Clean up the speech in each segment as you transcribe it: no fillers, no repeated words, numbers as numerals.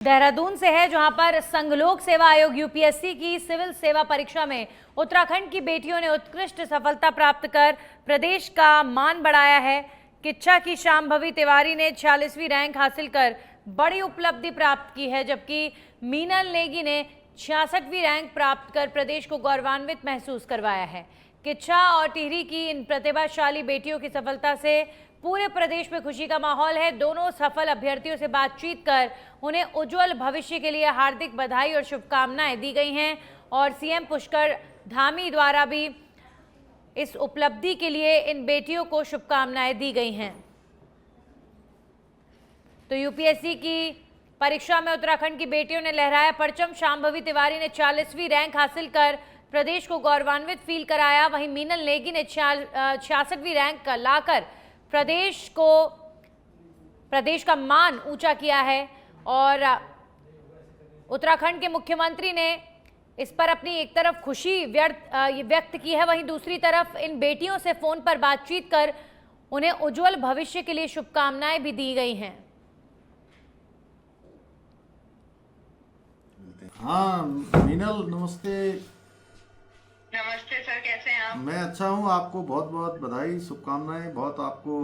देहरादून से है, जहां पर संघ लोक सेवा आयोग यूपीएससी की सिविल सेवा परीक्षा में उत्तराखंड की बेटियों ने उत्कृष्ट सफलता प्राप्त कर प्रदेश का मान बढ़ाया है। किच्छा की शांभवी तिवारी ने 46वीं रैंक हासिल कर बड़ी उपलब्धि प्राप्त की है, जबकि मीनल नेगी ने 66वीं रैंक प्राप्त कर प्रदेश को गौरवान्वित महसूस करवाया है। किच्छा और टिहरी की इन प्रतिभाशाली बेटियों की सफलता से पूरे प्रदेश में खुशी का माहौल है। दोनों सफल अभ्यर्थियों से बातचीत कर उन्हें उज्जवल भविष्य के लिए हार्दिक बधाई और शुभकामनाएं दी गई हैं और सीएम पुष्कर धामी द्वारा भी इस उपलब्धि के लिए इन बेटियों को शुभकामनाएं दी गई हैं। तो यूपीएससी की परीक्षा में उत्तराखंड की बेटियों ने लहराया परचम। शांभवी तिवारी ने 40वीं रैंक हासिल कर प्रदेश को गौरवान्वित फील कराया। वहीं मीनल नेगी ने 66वीं रैंक लाकर प्रदेश का मान ऊंचा किया है और उत्तराखंड के मुख्यमंत्री ने इस पर अपनी एक तरफ खुशी व्यक्त की है, वहीं दूसरी तरफ इन बेटियों से फोन पर बातचीत कर उन्हें उज्जवल भविष्य के लिए शुभकामनाएं भी दी गई हैं। हाँ मीनल, नमस्ते। नमस्ते सर, कैसे हैं आप? मैं अच्छा हूँ। आपको बहुत बहुत बधाई, शुभकामनाएं। बहुत आपको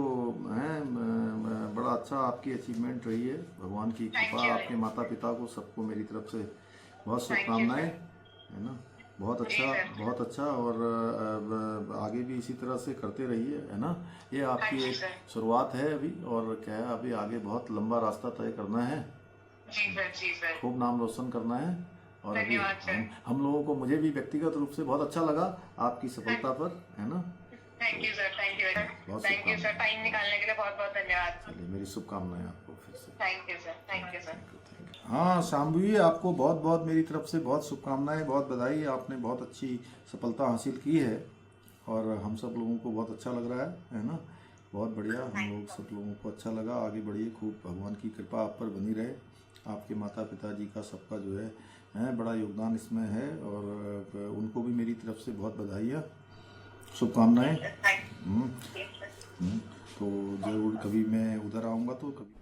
बड़ा अच्छा आपकी अचीवमेंट रही है। भगवान की कृपा, आपके माता पिता को, सबको मेरी तरफ से बहुत शुभकामनाएं, है ना। बहुत अच्छा। और आगे भी इसी तरह से करते रहिए, है ना। ये आपकी एक शुरुआत है अभी, और क्या है, अभी आगे बहुत लंबा रास्ता तय करना है। जी सर। खूब नाम रोशन करना है। और अभी हम लोगों को, मुझे भी व्यक्तिगत रूप से बहुत अच्छा लगा आपकी सफलता पर, है ना। Thank you sir. टाइम निकालने के लिए बहुत बहुत धन्यवाद। चलिए, मेरी शुभकामनाएं आपको फिर से। Thank you sir. हाँ शांभवी, आपको बहुत बहुत मेरी तरफ से बहुत शुभकामनाएं, बहुत बधाई। आपने बहुत अच्छी सफलता हासिल की है और हम सब लोगों को बहुत अच्छा लग रहा है ना। बहुत बढ़िया, हम लोग सब लोगों को अच्छा लगा। आगे बढ़िए, खूब भगवान की कृपा आप पर बनी रहे। आपके माता पिताजी का, सबका जो है बड़ा योगदान इसमें है और उनको भी मेरी तरफ से बहुत बधाइयाँ, शुभकामनाएं। तो जरूर कभी मैं उधर आऊँगा तो कभी।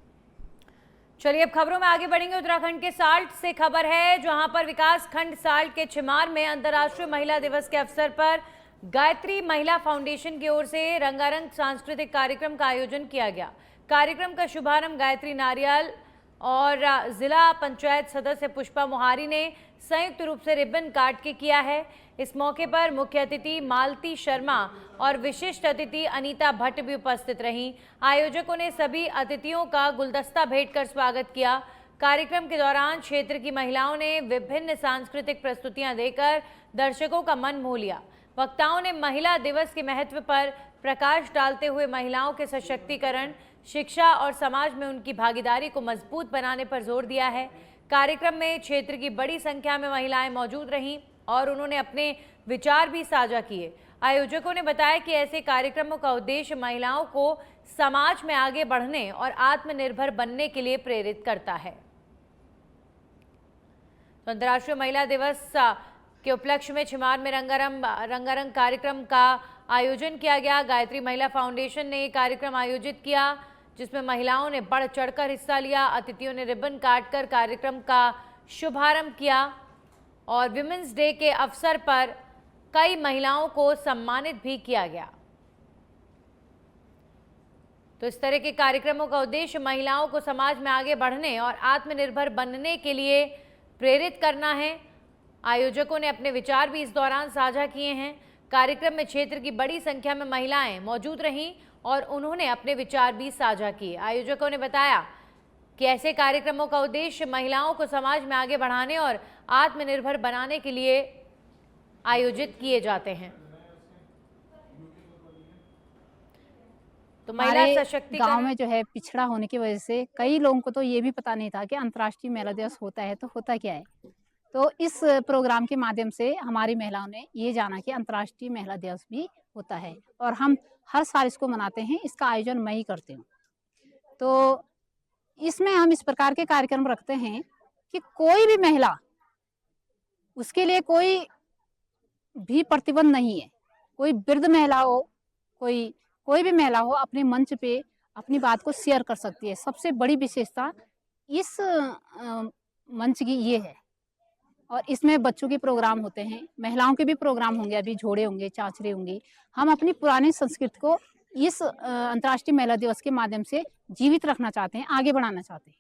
चलिए अब खबरों में आगे बढ़ेंगे। उत्तराखंड के साल्ट से खबर है, जहां पर विकास खंड साल्ट के छिमार में अंतर्राष्ट्रीय महिला दिवस के अवसर पर गायत्री महिला फाउंडेशन की ओर से रंगारंग सांस्कृतिक कार्यक्रम का आयोजन किया गया। कार्यक्रम का शुभारंभ गायत्री नारियल और जिला पंचायत सदस्य पुष्पा मोहारी ने संयुक्त रूप से रिबन काट के किया है। इस मौके पर मुख्य अतिथि मालती शर्मा और विशिष्ट अतिथि अनीता भट्ट भी उपस्थित रहीं। आयोजकों ने सभी अतिथियों का गुलदस्ता भेंट कर स्वागत किया। कार्यक्रम के दौरान क्षेत्र की महिलाओं ने विभिन्न सांस्कृतिक प्रस्तुतियां देकर दर्शकों का मन मोह लिया। वक्ताओं ने महिला दिवस के महत्व पर प्रकाश डालते हुए महिलाओं के सशक्तिकरण, शिक्षा और समाज में उनकी भागीदारी को मजबूत बनाने पर जोर दिया है। कार्यक्रम में क्षेत्र की बड़ी संख्या में महिलाएं मौजूद रहीं और उन्होंने अपने विचार भी साझा किए। आयोजकों ने बताया कि ऐसे कार्यक्रमों का उद्देश्य महिलाओं को समाज में आगे बढ़ने और आत्मनिर्भर बनने के लिए प्रेरित करता है। तो अंतर्राष्ट्रीय महिला दिवस के उपलक्ष्य में छिमार में रंगारंग कार्यक्रम का आयोजन किया गया। गायत्री महिला फाउंडेशन ने कार्यक्रम आयोजित किया, जिसमें महिलाओं ने बढ़ चढ़कर हिस्सा लिया। अतिथियों ने रिबन काटकर कार्यक्रम का शुभारंभ किया और विमेंस डे के अवसर पर कई महिलाओं को सम्मानित भी किया गया। तो इस तरह के कार्यक्रमों का उद्देश्य महिलाओं को समाज में आगे बढ़ने और आत्मनिर्भर बनने के लिए प्रेरित करना है। आयोजकों ने अपने विचार भी इस दौरान साझा किए हैं। कार्यक्रम में क्षेत्र की बड़ी संख्या में महिलाएं मौजूद रहीं और उन्होंने अपने विचार भी साझा किए। आयोजकों ने बताया कि ऐसे कार्यक्रमों का उद्देश्य महिलाओं को समाज में आगे बढ़ाने और आत्मनिर्भर बनाने के लिए आयोजित किए जाते हैं। तो महिला सशक्तिकरण गांव में जो है पिछड़ा होने की वजह से कई लोगों को तो ये भी पता नहीं था कि अंतर्राष्ट्रीय महिला दिवस होता है तो होता क्या है। तो इस प्रोग्राम के माध्यम से हमारी महिलाओं ने ये जाना कि अंतर्राष्ट्रीय महिला दिवस भी होता है और हम हर साल इसको मनाते हैं। इसका आयोजन मैं ही करती हूँ। तो इसमें हम इस प्रकार के कार्यक्रम रखते हैं कि कोई भी महिला, उसके लिए कोई भी प्रतिबंध नहीं है। कोई वृद्ध महिला हो, कोई भी महिला हो, अपने मंच पे अपनी बात को शेयर कर सकती है। सबसे बड़ी विशेषता इस मंच की ये है। और इसमें बच्चों के प्रोग्राम होते हैं, महिलाओं के भी प्रोग्राम होंगे, अभी जोड़े होंगे, चाँचरे होंगे। हम अपनी पुरानी संस्कृति को इस अंतर्राष्ट्रीय महिला दिवस के माध्यम से जीवित रखना चाहते हैं, आगे बढ़ाना चाहते हैं।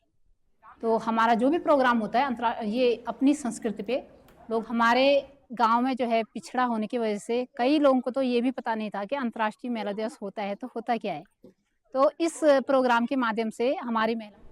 तो हमारा जो भी प्रोग्राम होता है ये अपनी संस्कृति पे लोग, हमारे गांव में जो है पिछड़ा होने की वजह से कई लोगों को तो ये भी पता नहीं था कि अंतर्राष्ट्रीय महिला दिवस होता है तो होता क्या है। तो इस प्रोग्राम के माध्यम से हमारी महिला।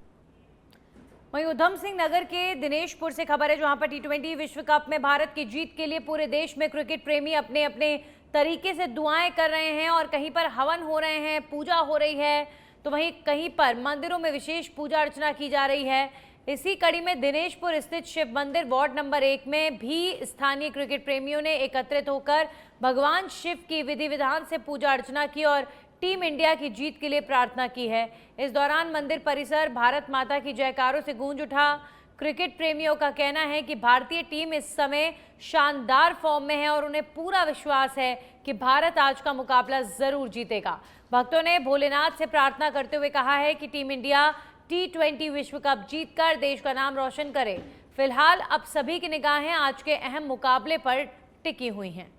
वहीं उधम सिंह नगर के दिनेशपुर से खबर है, जहां पर T20 विश्व कप में भारत की जीत के लिए पूरे देश में क्रिकेट प्रेमी अपने अपने तरीके से दुआएं कर रहे हैं और कहीं पर हवन हो रहे हैं, पूजा हो रही है, तो वहीं कहीं पर मंदिरों में विशेष पूजा अर्चना की जा रही है। इसी कड़ी में दिनेशपुर स्थित शिव मंदिर वार्ड नंबर 1 में भी स्थानीय क्रिकेट प्रेमियों ने एकत्रित होकर भगवान शिव की विधि विधान से पूजा अर्चना की और टीम इंडिया की जीत के लिए प्रार्थना की है। इस दौरान मंदिर परिसर भारत माता की जयकारों से गूंज उठा। क्रिकेट प्रेमियों का कहना है कि भारतीय टीम इस समय शानदार फॉर्म में है और उन्हें पूरा विश्वास है कि भारत आज का मुकाबला जरूर जीतेगा। भक्तों ने भोलेनाथ से प्रार्थना करते हुए कहा है कि टीम इंडिया T20 विश्व कप जीतकर देश का नाम रोशन करे। फिलहाल अब सभी की निगाहें आज के अहम मुकाबले पर टिकी हुई हैं।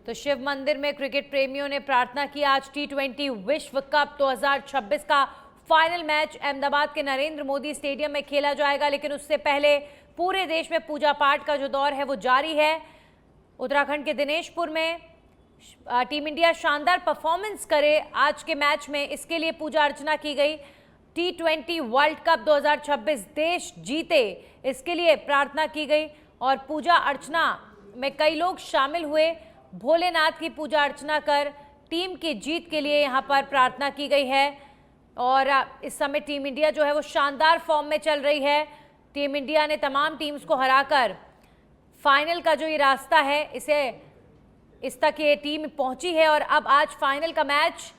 तो शिव मंदिर में क्रिकेट प्रेमियों ने प्रार्थना की। आज T20 विश्व कप 2026 का फाइनल मैच अहमदाबाद के नरेंद्र मोदी स्टेडियम में खेला जाएगा, लेकिन उससे पहले पूरे देश में पूजा पाठ का जो दौर है वो जारी है। उत्तराखंड के दिनेशपुर में टीम इंडिया शानदार परफॉर्मेंस करे आज के मैच में, इसके लिए पूजा अर्चना की गई। T20 वर्ल्ड कप 2026 देश जीते, इसके लिए प्रार्थना की गई और पूजा अर्चना में कई लोग शामिल हुए। भोलेनाथ की पूजा अर्चना कर टीम की जीत के लिए यहां पर प्रार्थना की गई है और इस समय टीम इंडिया जो है वो शानदार फॉर्म में चल रही है। टीम इंडिया ने तमाम टीम्स को हराकर फाइनल का जो ये रास्ता है इस तक ये टीम पहुंची है और अब आज फाइनल का मैच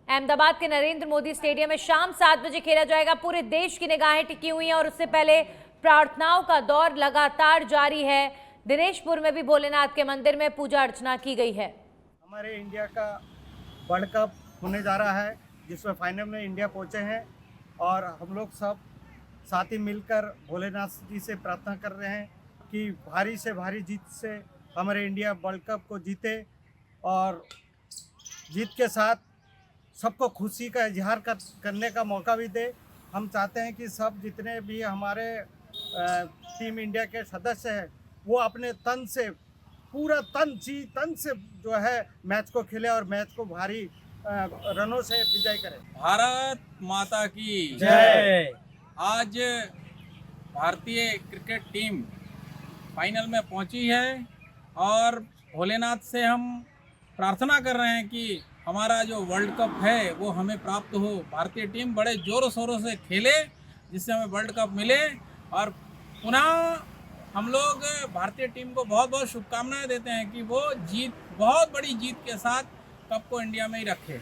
अहमदाबाद के नरेंद्र मोदी स्टेडियम में शाम 7 बजे खेला जाएगा। पूरे देश की निगाहें टिकी हुई हैं और उससे पहले प्रार्थनाओं का दौर लगातार जारी है। दिनेशपुर में भी भोलेनाथ के मंदिर में पूजा अर्चना की गई है। हमारे इंडिया का वर्ल्ड कप होने जा रहा है, जिसमें फाइनल में इंडिया पहुंचे हैं और हम लोग सब साथ ही मिलकर भोलेनाथ जी से प्रार्थना कर रहे हैं कि भारी से भारी जीत से हमारे इंडिया वर्ल्ड कप को जीते और जीत के साथ सबको खुशी का इजहार करने का मौका भी दे। हम चाहते हैं कि सब जितने भी हमारे टीम इंडिया के सदस्य हैं वो अपने तन से, पूरा तन से जो है मैच को खेले और मैच को भारी रनों से विजय करें। भारत माता की जय। आज भारतीय क्रिकेट टीम फाइनल में पहुंची है और भोलेनाथ से हम प्रार्थना कर रहे हैं कि हमारा जो वर्ल्ड कप है वो हमें प्राप्त हो। भारतीय टीम बड़े जोरों शोरों से खेले जिससे हमें वर्ल्ड कप मिले और पुनः हम लोग भारतीय टीम को बहुत बहुत शुभकामनाएं देते हैं कि वो बहुत बड़ी जीत के साथ कप को इंडिया में ही रखे।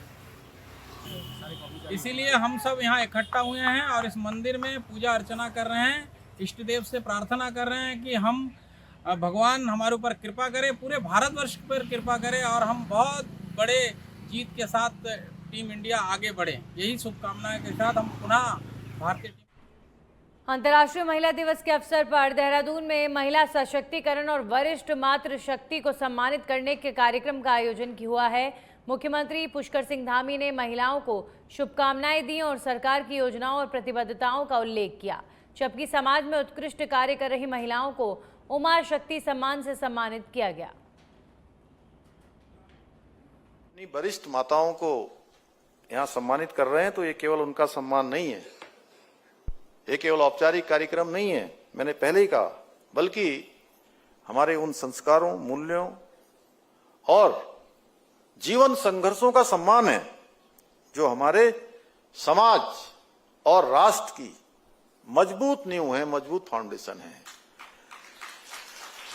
इसीलिए हम सब यहाँ इकट्ठा हुए हैं और इस मंदिर में पूजा अर्चना कर रहे हैं, इष्ट देव से प्रार्थना कर रहे हैं कि हम भगवान हमारे ऊपर कृपा करे, पूरे भारतवर्ष पर कृपा करे और हम बहुत बड़े जीत के साथ टीम इंडिया आगे बढ़े। यही शुभकामनाएं के साथ हम पुनः भारतीय टीम। अंतर्राष्ट्रीय महिला दिवस के अवसर पर देहरादून में महिला सशक्तिकरण और वरिष्ठ मातृशक्ति को सम्मानित करने के कार्यक्रम का आयोजन हुआ है। मुख्यमंत्री पुष्कर सिंह धामी ने महिलाओं को शुभकामनाएं दी और सरकार की योजनाओं और प्रतिबद्धताओं का उल्लेख किया, जबकि समाज में उत्कृष्ट कार्य कर रही महिलाओं को उमा शक्ति सम्मान से सम्मानित किया गया। वरिष्ठ माताओं को यहाँ सम्मानित कर रहे हैं तो ये केवल उनका सम्मान नहीं है, ये केवल औपचारिक कार्यक्रम नहीं है, मैंने पहले ही कहा, बल्कि हमारे उन संस्कारों, मूल्यों और जीवन संघर्षों का सम्मान है जो हमारे समाज और राष्ट्र की मजबूत नींव है, मजबूत फाउंडेशन है।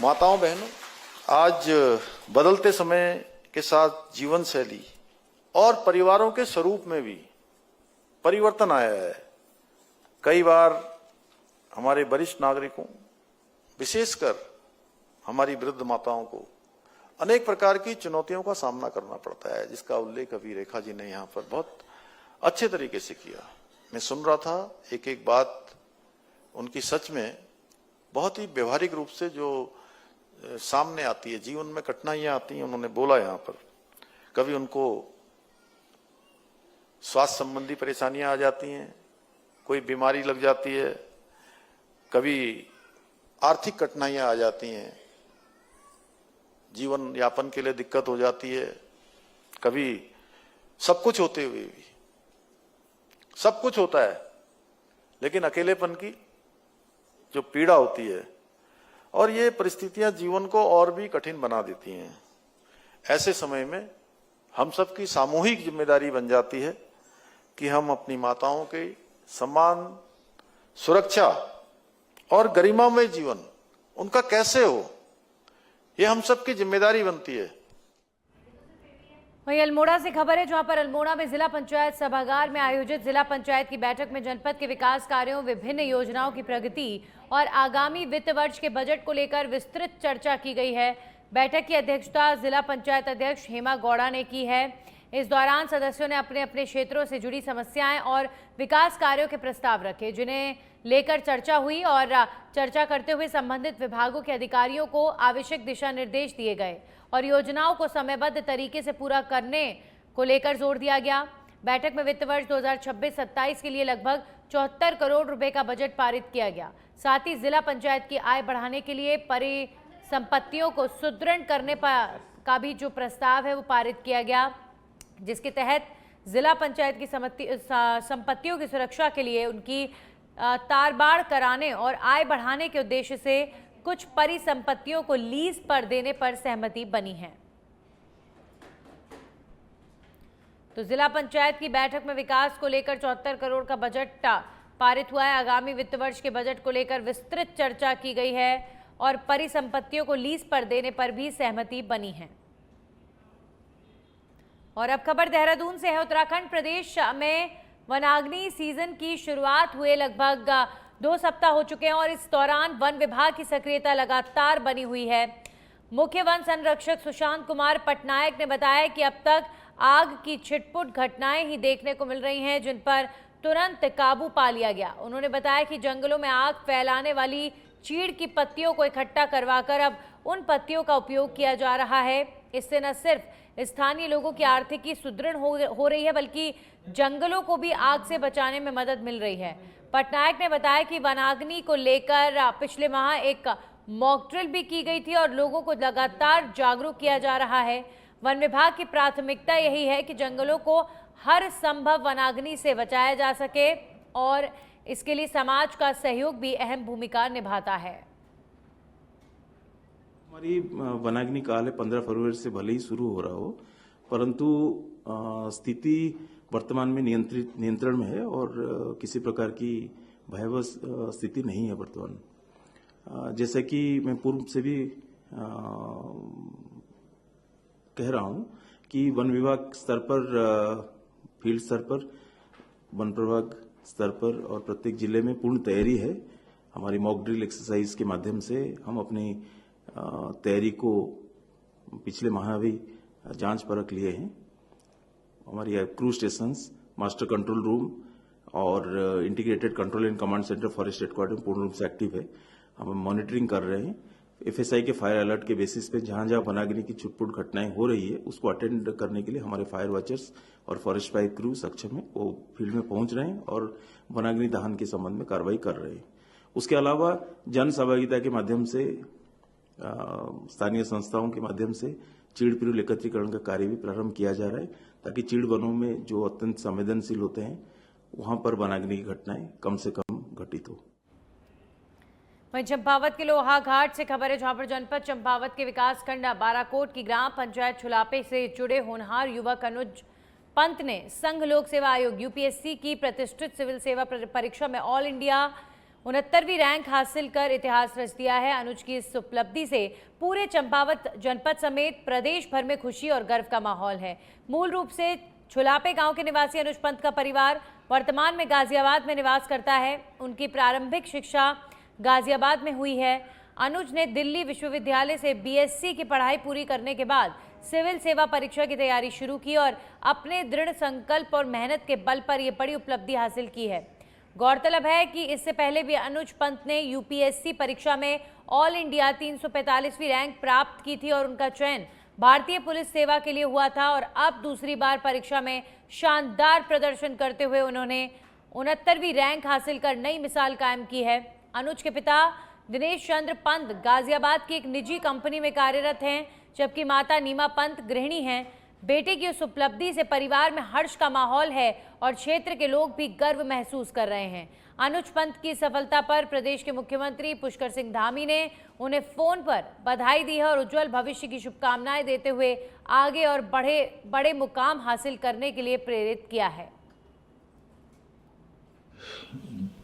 माताओं बहनों, आज बदलते समय के साथ जीवन शैली और परिवारों के स्वरूप में भी परिवर्तन आया है। कई बार हमारे वरिष्ठ नागरिकों, विशेषकर हमारी वृद्ध माताओं को अनेक प्रकार की चुनौतियों का सामना करना पड़ता है, जिसका उल्लेख अभी रेखा जी ने यहाँ पर बहुत अच्छे तरीके से किया। मैं सुन रहा था, एक एक बात उनकी सच में बहुत ही व्यवहारिक रूप से जो सामने आती है। जीवन में कठिनाइयां आती हैं, उन्होंने बोला यहाँ पर। कभी उनको स्वास्थ्य संबंधी परेशानियां आ जाती हैं, कोई बीमारी लग जाती है, कभी आर्थिक कठिनाइयां आ जाती हैं, जीवन यापन के लिए दिक्कत हो जाती है, कभी सब कुछ होते हुए भी सब कुछ होता है, लेकिन अकेलेपन की जो पीड़ा होती है और ये परिस्थितियां जीवन को और भी कठिन बना देती हैं। ऐसे समय में हम सबकी सामूहिक जिम्मेदारी बन जाती है कि हम अपनी माताओं के सम्मान, सुरक्षा और गरिमामय जीवन उनका कैसे हो, ये हम सबकी जिम्मेदारी बनती है। वहीं अल्मोड़ा से खबर है, जहां पर अल्मोड़ा में जिला पंचायत सभागार में आयोजित जिला पंचायत की बैठक में जनपद के विकास कार्यों, विभिन्न योजनाओं की प्रगति और आगामी वित्त वर्ष के बजट को लेकर विस्तृत चर्चा की गई है। बैठक की अध्यक्षता जिला पंचायत अध्यक्ष हेमा गौड़ा ने की है। इस दौरान सदस्यों ने अपने अपने क्षेत्रों से जुड़ी समस्याएं और विकास कार्यों के प्रस्ताव रखे, जिन्हें लेकर चर्चा हुई और चर्चा करते हुए संबंधित विभागों के अधिकारियों को आवश्यक दिशा निर्देश दिए गए और योजनाओं को समयबद्ध तरीके से पूरा करने को लेकर जोर दिया गया। बैठक में वित्त वर्ष 2026-27 के लिए लगभग 74 करोड़ रुपए का बजट पारित किया गया। साथ ही जिला पंचायत की आय बढ़ाने के लिए परिसंपत्तियों को सुदृढ़ करने का भी जो प्रस्ताव है वो पारित किया गया, जिसके तहत जिला पंचायत की संपत्तियों की सुरक्षा के लिए उनकी तारबाड़ कराने और आय बढ़ाने के उद्देश्य से कुछ परिसंपत्तियों को लीज पर देने पर सहमति बनी है। तो जिला पंचायत की बैठक में विकास को लेकर 74 करोड़ का बजट पारित हुआ है। आगामी वित्त वर्ष के बजट को लेकर विस्तृत चर्चा की गई है और परिसंपत्तियों को लीज पर देने पर भी सहमति बनी है। और अब खबर देहरादून से है। उत्तराखंड प्रदेश में वनाग्नि सीजन की शुरुआत हुए लगभग 2 सप्ताह हो चुके हैं और इस दौरान वन विभाग की सक्रियता लगातार बनी हुई है। मुख्य वन संरक्षक सुशांत कुमार पटनायक ने बताया कि अब तक आग की छिटपुट घटनाएं ही देखने को मिल रही हैं, जिन पर तुरंत काबू पा लिया गया। उन्होंने बताया कि जंगलों में आग फैलाने वाली चीड़ की पत्तियों को इकट्ठा करवाकर अब उन पत्तियों का उपयोग किया जा रहा है। इससे न सिर्फ स्थानीय लोगों की आर्थिकी सुदृढ़ हो रही है, बल्कि जंगलों को भी आग से बचाने में मदद मिल रही है। पटनायक ने बताया कि वनाग्नि को लेकर पिछले माह एक मॉक ड्रिल भी की गई थी और लोगों को लगातार जागरूक किया जा रहा है। वन विभाग की प्राथमिकता यही है कि जंगलों को हर संभव वनाग्नि से बचाया जा सके और इसके लिए समाज का सहयोग भी अहम भूमिका निभाता है। हमारी वनाग्नि काल है 15 फरवरी से भले ही शुरू हो रहा हो, परंतु स्थिति वर्तमान में नियंत्रण में है और किसी प्रकार की भयावह स्थिति नहीं है वर्तमान। जैसा कि मैं पूर्व से भी कह रहा हूं कि वन विभाग स्तर पर, फील्ड स्तर पर, वन प्रभाग स्तर पर और प्रत्येक जिले में पूर्ण तैयारी है। हमारी मॉक ड्रिल एक्सरसाइज के माध्यम से हम अपनी तैयारी को पिछले माह भी जांच परख लिए हैं। हमारी crew stations, master control room और integrated control and command centre forest headquarters पूर्ण रूप से एक्टिव है। हम मॉनिटरिंग कर रहे हैं। एफएसआई के फायर अलर्ट के बेसिस पे जहां जहां वनाग्नि की छुटपुट घटनाएं हो रही है उसको अटेंड करने के लिए हमारे फायर वॉचर्स और फॉरेस्ट फायर क्रू सक्षम है, वो फील्ड में पहुंच रहे हैं और वनाग्नि दहन के संबंध में कार्रवाई कर रहे हैं। उसके अलावा जन सहभागिता के माध्यम से, स्थानीय संस्थाओं के माध्यम से चीड़ पिरूल एकत्रीकरण का कार्य भी प्रारंभ किया जा रहा है, ताकि चीड़ वनों में जो अत्यंत संवेदनशील होते हैं वहां पर वनाग्नि की घटनाएं कम से कम घटित हो। वहीं चंपावत के लोहा घाट से खबर है, जहां पर जनपद चंपावत के विकास खंड बाराकोट की ग्राम पंचायत छुलापे से जुड़े होनहार युवक अनुज पंत ने संघ लोक सेवा आयोग यूपीएससी की प्रतिष्ठित सिविल सेवा परीक्षा में ऑल इंडिया 69वीं रैंक हासिल कर इतिहास रच दिया है। अनुज की इस उपलब्धि से पूरे चंपावत जनपद समेत प्रदेश भर में खुशी और गर्व का माहौल है। मूल रूप से छुलापे गांव के निवासी अनुज पंत का परिवार वर्तमान में गाजियाबाद में निवास करता है। उनकी प्रारंभिक शिक्षा गाजियाबाद में हुई है। अनुज ने दिल्ली विश्वविद्यालय से बीएससी की पढ़ाई पूरी करने के बाद सिविल सेवा परीक्षा की तैयारी शुरू की और अपने दृढ़ संकल्प और मेहनत के बल पर यह बड़ी उपलब्धि हासिल की है। गौरतलब है कि इससे पहले भी अनुज पंत ने यूपीएससी परीक्षा में ऑल इंडिया 345वीं रैंक प्राप्त की थी और उनका चयन भारतीय पुलिस सेवा के लिए हुआ था और अब दूसरी बार परीक्षा में शानदार प्रदर्शन करते हुए उन्होंने 69वीं रैंक हासिल कर नई मिसाल कायम की है। अनुज के पिता दिनेश चंद्र पंत गाजियाबाद की एक निजी कंपनी में कार्यरत हैं, जबकि माता नीमा पंत गृहिणी हैं। बेटे की उस उपलब्धि से परिवार में हर्ष का माहौल है और क्षेत्र के लोग भी गर्व महसूस कर रहे हैं। अनुज पंत की सफलता पर प्रदेश के मुख्यमंत्री पुष्कर सिंह धामी ने उन्हें फोन पर बधाई दी है और उज्जवल भविष्य की शुभकामनाएं देते हुए आगे और बड़े मुकाम हासिल करने के लिए प्रेरित किया है।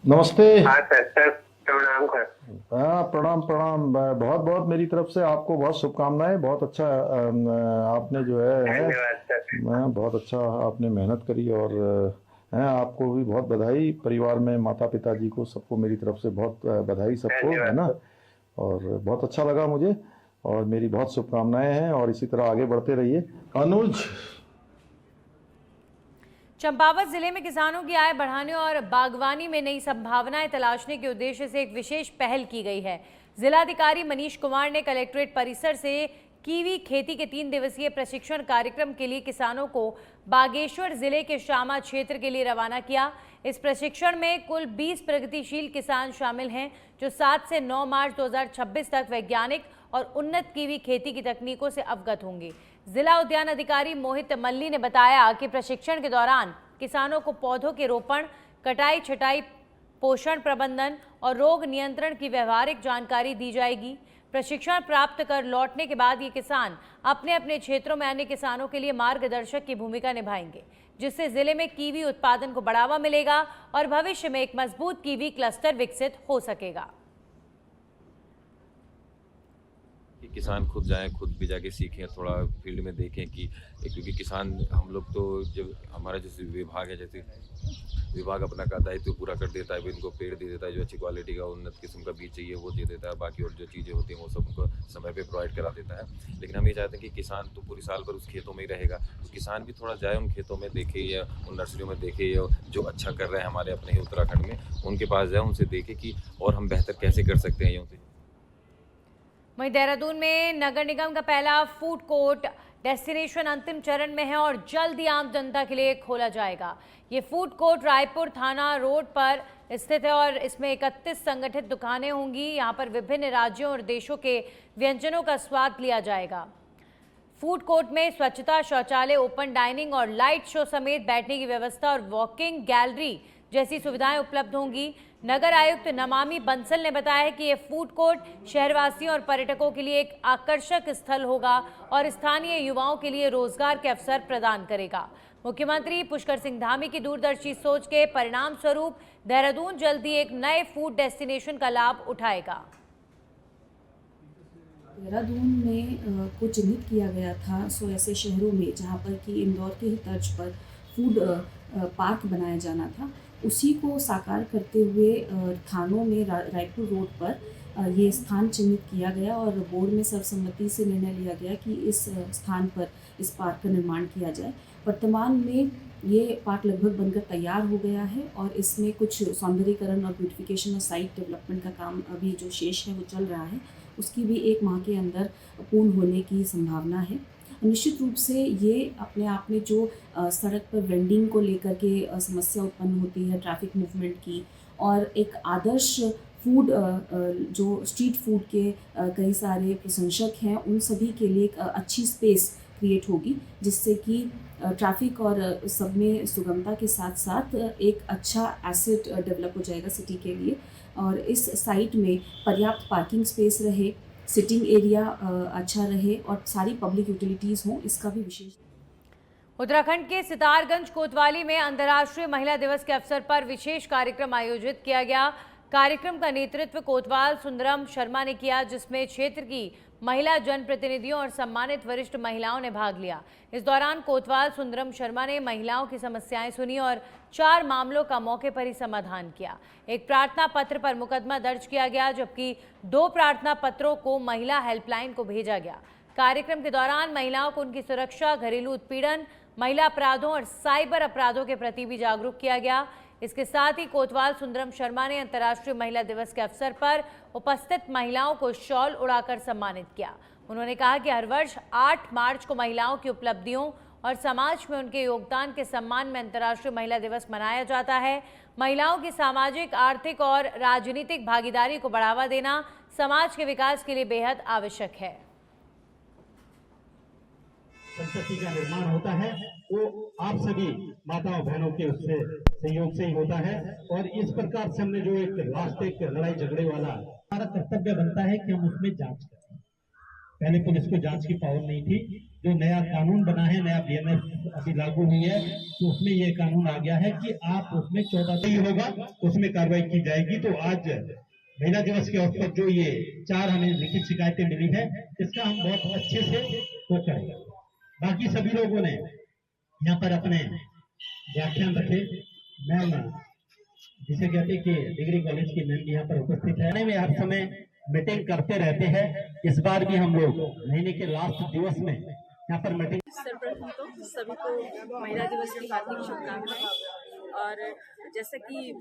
नमस्ते। हाँ सर प्रणाम सर। हाँ प्रणाम प्रणाम। बहुत बहुत मेरी तरफ से आपको बहुत शुभकामनाएं। बहुत अच्छा आपने जो है धन्यवाद सर। बहुत अच्छा आपने मेहनत करी और आपको भी बहुत बधाई। परिवार में माता पिता जी को सबको मेरी तरफ से बहुत बधाई सबको, है ना। और बहुत अच्छा लगा मुझे और मेरी बहुत शुभकामनाएं हैं और इसी तरह आगे बढ़ते रहिए। अनुज। चंपावत जिले में किसानों की आय बढ़ाने और बागवानी में नई संभावनाएं तलाशने के उद्देश्य से एक विशेष पहल की गई है। जिलाधिकारी मनीष कुमार ने कलेक्ट्रेट परिसर से कीवी खेती के 3 दिवसीय प्रशिक्षण कार्यक्रम के लिए किसानों को बागेश्वर जिले के शामा क्षेत्र के लिए रवाना किया। इस प्रशिक्षण में कुल 20 प्रगतिशील किसान शामिल हैं, जो 7 से 9 मार्च 2026 तक वैज्ञानिक और उन्नत कीवी खेती की तकनीकों से अवगत होंगे। जिला उद्यान अधिकारी मोहित मल्ली ने बताया कि प्रशिक्षण के दौरान किसानों को पौधों के रोपण, कटाई छटाई, पोषण प्रबंधन और रोग नियंत्रण की व्यवहारिक जानकारी दी जाएगी। प्रशिक्षण प्राप्त कर लौटने के बाद ये किसान अपने अपने क्षेत्रों में अन्य किसानों के लिए मार्गदर्शक की भूमिका निभाएंगे, जिससे जिले में कीवी उत्पादन को बढ़ावा मिलेगा और भविष्य में एक मजबूत कीवी क्लस्टर विकसित हो सकेगा। किसान खुद जाएं, खुद भी जाके सीखें, थोड़ा फील्ड में देखें कि क्योंकि किसान हम लोग तो जब हमारा जैसे विभाग है, जैसे विभाग अपना का दायित्व पूरा कर देता है, वो इनको पेड़ दे देता है, जो अच्छी क्वालिटी का उन्नत किस्म का बीज चाहिए वो दे देता है, बाकी और जो चीज़ें होती हैं वो सब उनको समय पे प्रोवाइड करा देता है। लेकिन हम ये चाहते हैं कि किसान तो पूरी साल भर उस खेतों में ही रहेगा, तो किसान भी थोड़ा जाए उन खेतों में देखे या उन नर्सरियों में देखे या जो अच्छा कर रहे हैं हमारे अपने ही उत्तराखंड में, उनके पास जाए, उनसे देखे कि और हम बेहतर कैसे कर सकते हैं। वहीं देहरादून में नगर निगम का पहला फूड कोर्ट डेस्टिनेशन अंतिम चरण में है और जल्द ही आम जनता के लिए खोला जाएगा। ये फूड कोर्ट रायपुर थाना रोड पर स्थित है और इसमें 31 संगठित दुकानें होंगी। यहाँ पर विभिन्न राज्यों और देशों के व्यंजनों का स्वाद लिया जाएगा। फूड कोर्ट में स्वच्छता, शौचालय, ओपन डाइनिंग और लाइट शो समेत बैठने की व्यवस्था और वॉकिंग गैलरी जैसी सुविधाएं उपलब्ध होंगी। नगर आयुक्त नमामि बंसल ने बताया कि यह फूड कोर्ट शहरवासियों और पर्यटकों के लिए एक आकर्षक स्थल होगा और स्थानीय युवाओं के लिए रोजगार के अवसर प्रदान करेगा। मुख्यमंत्री पुष्कर सिंह धामी की दूरदर्शी सोच के परिणाम स्वरूप देहरादून जल्द ही एक नए फूड डेस्टिनेशन का लाभ उठाएगा। देहरादून में को चिन्हित किया गया था 100 ऐसे शहरों में जहाँ पर कि इंदौर के ही तर्ज पर फूड पार्क बनाया जाना था। उसी को साकार करते हुए थानों में रायपुर रोड पर ये स्थान चिन्हित किया गया और बोर्ड में सर्वसम्मति से निर्णय लिया गया कि इस स्थान पर इस पार्क का निर्माण किया जाए। वर्तमान में ये पार्क लगभग बनकर तैयार हो गया है और इसमें कुछ सौंदर्यीकरण और ब्यूटिफिकेशन और साइट डेवलपमेंट का काम अभी जो शेष है वो चल रहा है। उसकी भी 1 माह के अंदर पूर्ण होने की संभावना है। निश्चित रूप से ये अपने आप में जो सड़क पर वेंडिंग को लेकर के समस्या उत्पन्न होती है, ट्रैफिक मूवमेंट की, और एक आदर्श फूड जो स्ट्रीट फूड के कई सारे प्रशंसक हैं उन सभी के लिए एक अच्छी स्पेस क्रिएट होगी, जिससे कि ट्रैफिक और सब में सुगमता के साथ साथ एक अच्छा एसेट डेवलप हो जाएगा सिटी के लिए। और इस साइट में पर्याप्त पार्किंग स्पेस रहे, सिटिंग एरिया अच्छा रहे और सारी पब्लिक यूटिलिटीज़ हों, इसका भी विशेष। उत्तराखंड के सितारगंज कोतवाली में अंतर्राष्ट्रीय महिला दिवस के अवसर पर विशेष कार्यक्रम आयोजित किया गया। कार्यक्रम का नेतृत्व कोतवाल सुंदरम शर्मा ने किया, जिसमें क्षेत्र की महिला जनप्रतिनिधियों और सम्मानित वरिष्ठ महिलाओं ने भाग लिया। इस दौरान कोतवाल सुंदरम शर्मा ने महिलाओं की समस्याएं सुनी और 4 मामलों का मौके पर ही समाधान किया। एक प्रार्थना पत्र पर मुकदमा दर्ज किया गया, जबकि 2 प्रार्थना पत्रों को महिला हेल्पलाइन को भेजा गया। कार्यक्रम के दौरान महिलाओं को उनकी सुरक्षा, घरेलू उत्पीड़न, महिला अपराधों और साइबर अपराधों के प्रति भी जागरूक किया गया। इसके साथ ही कोतवाल सुंदरम शर्मा ने अंतर्राष्ट्रीय महिला दिवस के अवसर पर उपस्थित महिलाओं को शॉल उड़ाकर सम्मानित किया। उन्होंने कहा कि हर वर्ष 8 मार्च को महिलाओं की उपलब्धियों और समाज में उनके योगदान के सम्मान में अंतर्राष्ट्रीय महिला दिवस मनाया जाता है। महिलाओं की सामाजिक, आर्थिक और राजनीतिक भागीदारी को बढ़ावा देना समाज के विकास के लिए बेहद आवश्यक है। संपत्ति का निर्माण होता है वो आप सभी माताओं बहनों के उससे सहयोग से ही होता है। और इस प्रकार से हमने जो एक लास्ट एक लड़ाई झगड़े वाला हमारा कर्तव्य बनता है कि हम उसमें जांच करें। पहले पुलिस को जांच की पावर नहीं थी। जो नया कानून बना है, नया बीएनएस अभी लागू हुई है, तो उसमें ये कानून आ गया है कि आप उसमें 14 ही होगा उसमें कार्रवाई की जाएगी। तो आज महिला दिवस के अवसर पर जो ये 4 हमें लिखित शिकायतें मिली है, इसका हम बहुत अच्छे से वो करेंगे। बाकी सभी लोगों ने यहाँ पर अपने व्याख्यान रखे। मैम जिसे कहते कि डिग्री कॉलेज की मैम यहाँ पर उपस्थित है। में हर समय मीटिंग करते रहते हैं। इस बार भी हम लोग महीने के लास्ट दिवस में यहाँ पर मीटिंग। सर्वप्रथम तो सभी को महिला दिवस की हार्दिक शुभकामनाएं। और जैसा कि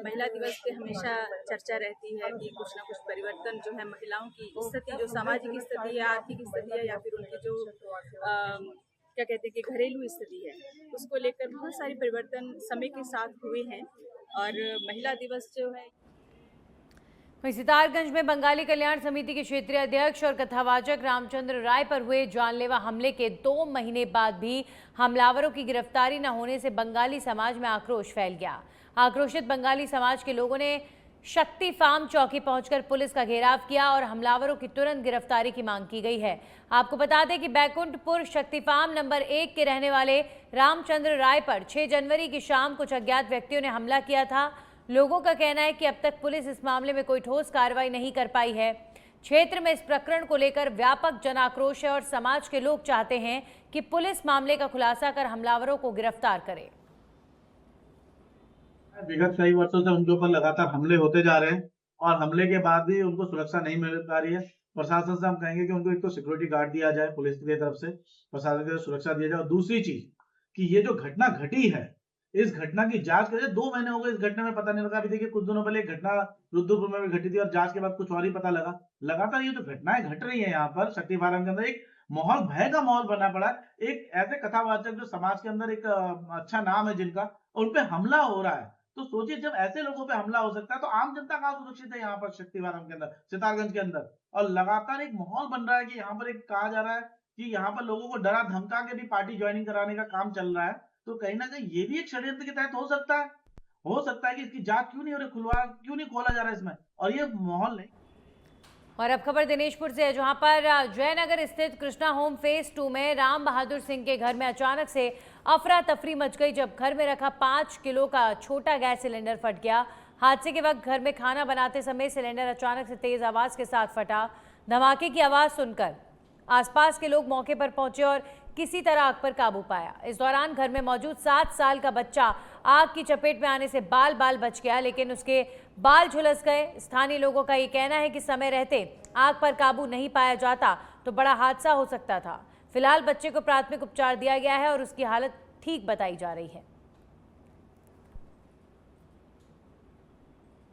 महिला दिवस पे हमेशा चर्चा रहती है कि कुछ ना कुछ परिवर्तन जो है महिलाओं की स्थिति, जो सामाजिक स्थिति है, आर्थिक स्थिति है, या फिर उनकी जो क्या कहते हैं कि घरेलू स्थिति है, उसको लेकर बहुत सारे परिवर्तन समय के साथ हुए हैं। और महिला दिवस जो है, सितारगंज में बंगाली कल्याण समिति के क्षेत्रीय अध्यक्ष और कथावाचक रामचंद्र राय पर हुए जानलेवा हमले के 2 महीने बाद भी हमलावरों की गिरफ्तारी न होने से बंगाली समाज में आक्रोश फैल गया। आक्रोशित बंगाली समाज के लोगों ने शक्ति फार्म चौकी पहुंचकर पुलिस का घेराव किया और हमलावरों की तुरंत गिरफ्तारी की मांग की गई है। आपको बता दें कि बैकुंठपुर शक्ति फार्म नंबर 1 के रहने वाले रामचंद्र राय पर 6 जनवरी की शाम कुछ अज्ञात व्यक्तियों ने हमला किया था। लोगों का कहना है कि अब तक पुलिस इस मामले में कोई ठोस कार्रवाई नहीं कर पाई है। क्षेत्र में इस प्रकरण को लेकर व्यापक जन आक्रोश है और समाज के लोग चाहते हैं कि पुलिस मामले का खुलासा कर हमलावरों को गिरफ्तार करे। विगत कई वर्षों से उनके ऊपर लगातार हमले होते जा रहे हैं और हमले के बाद भी उनको सुरक्षा नहीं मिल पा रही है। प्रशासन से हम कहेंगे कि उनको एक तो सिक्योरिटी गार्ड दिया जाए, पुलिस की तरफ से प्रशासन की सुरक्षा दिया जाए। और दूसरी चीज कि ये जो घटना घटी है, इस घटना की जांच करें। 2 महीने हो गए इस घटना में पता नहीं लगा। अभी देखिए कुछ दिनों पहले एक घटना रुद्रपुर में भी घटी थी और जांच के बाद कुछ और ही पता लगा। लगातार ये जो घटनाएं घट रही है यहाँ पर शक्ति फार्म के अंदर, एक माहौल, भय का माहौल बना पड़ा है। एक ऐसे कथावाचक जो समाज के अंदर एक अच्छा नाम है जिनका, उन पे हमला हो रहा है। तो सोचिए जब ऐसे लोगों पे हमला हो सकता है तो आम जनता कहाँ सुरक्षित है यहाँ पर शक्ति फार्म के अंदर, सितारगंज के अंदर। और लगातार एक माहौल बन रहा है कि यहाँ पर एक कहा जा रहा है कि यहाँ पर लोगों को डरा धमका के भी पार्टी ज्वाइनिंग कराने का काम चल रहा है। तो कहीं ना कहीं ये भी एक षड्यंत्र के तहत हो सकता है कि इसकी जांच क्यों नहीं हो रही, क्यों नहीं खोला जा रहा है इसमें, और ये माहौल नहीं। और अब खबर दिनेशपुर से है, जहां पर जयनगर स्थित कृष्णा होम फेज 2 में राम बहादुर सिंह के घर में अचानक से अफरा तफरी मच गई जब घर में रखा 5 किलो का छोटा गैस सिलेंडर फट गया। हादसे के वक्त घर में खाना बनाते समय सिलेंडर अचानक से तेज आवाज के साथ फटा। धमाके की आवाज सुनकर आसपास के लोग मौके पर पहुंचे और किसी तरह आग पर काबू पाया। इस दौरान घर में मौजूद 7 साल का बच्चा आग की चपेट में आने से बाल बच गया, लेकिन उसके बाल झुलस गए। स्थानीय लोगों का ये कहना है कि समय रहते आग पर काबू नहीं पाया जाता तो बड़ा हादसा हो सकता था। फिलहाल बच्चे को प्राथमिक उपचार दिया गया है और उसकी हालत ठीक बताई जा रही है।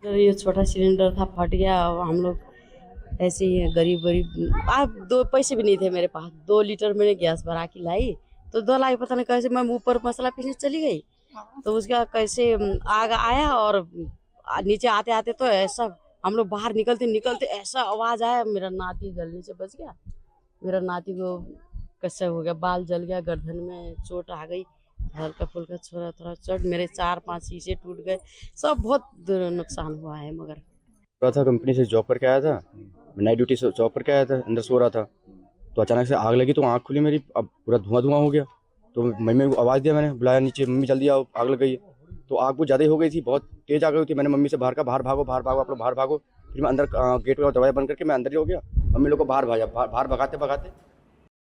ये छोटा सिलेंडर था, फट गया। हम लोग ऐसे ही गरीब आप 2 पैसे भी नहीं थे मेरे पास। 2 लीटर मैंने गैस भरा के लाई तो 2 लाई, पता नहीं कैसे मैं ऊपर मसाला पीसने चली गई तो उसका कैसे आग आया और नीचे आते आते तो ऐसा हम लोग बाहर निकलते ऐसा आवाज आया। मेरा नाती जलने से बच गया। मेरा नाती को कैसे हो गया, बाल जल गया, गर्दन में चोट आ गई, हल्का फुल्का थोड़ा चोट। मेरे 4-5 शीशे टूट गए, सब बहुत नुकसान हुआ है। मगर था कंपनी से जॉब करके आया था, नाइट ड्यूटी से जॉब करके आया था, अंदर सो रहा था तो अचानक से आग लगी तो आँख खुली मेरी, अब पूरा धुआं हो गया। तो मम्मी को आवाज़ दिया, मैंने बुलाया नीचे, मम्मी जल्दी आओ आग लग गई है। तो आग बहुत ज़्यादा हो गई थी, बहुत तेज़ आग हुई थी। मैंने मम्मी से बाहर भागो आप लोग बाहर भागो। फिर मैं अंदर गेट का दरवाजा बंद करके मैं अंदर ही हो गया। मम्मी लोग को बाहर भगाते